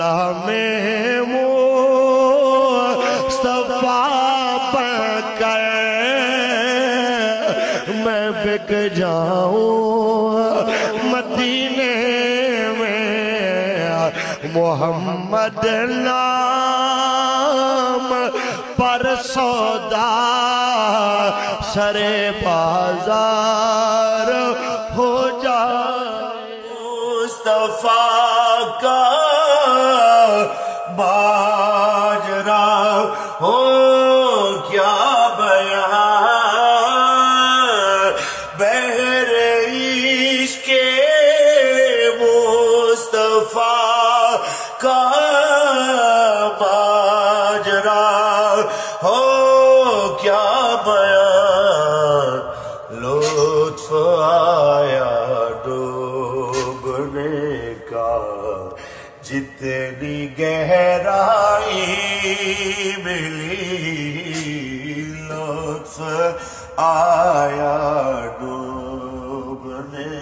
में मुस्तफा पकड़ मैं बिक जाऊं मदीने में। मोहम्मद नाम पर सौदा सरे बाजार हो जाए। मुस्तफा का बाजरा हो क्या बयां बहरे इश्क़े मुस्तफा का बाजरा हो क्या बयां। लुत्फ़ आया डूबने का जितनी गहराई मिली। लुत्फ़ आया डूबने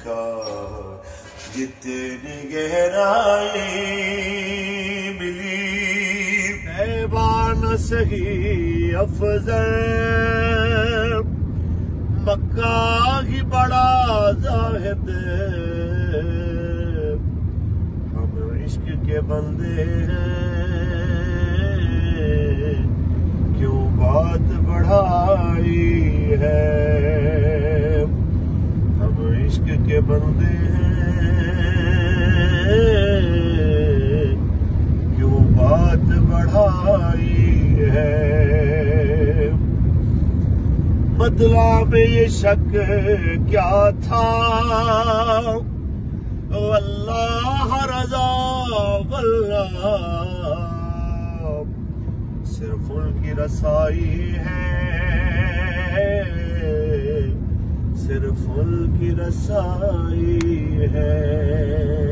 का जितनी गहराई मिली। ऐवान सही अफज़ल मक्का ही बड़ा ज़ाहिद। हम इश्क के बंदे हैं क्यों बात बढ़ाई है। हम इश्क के बंदे हैं क्यों बात बढ़ाई है। बदला में ये शक क्या था अल्लाह रज़ा वल्लाह। सिर्फ उनकी रसाई है सिर्फ उनकी रसाई है।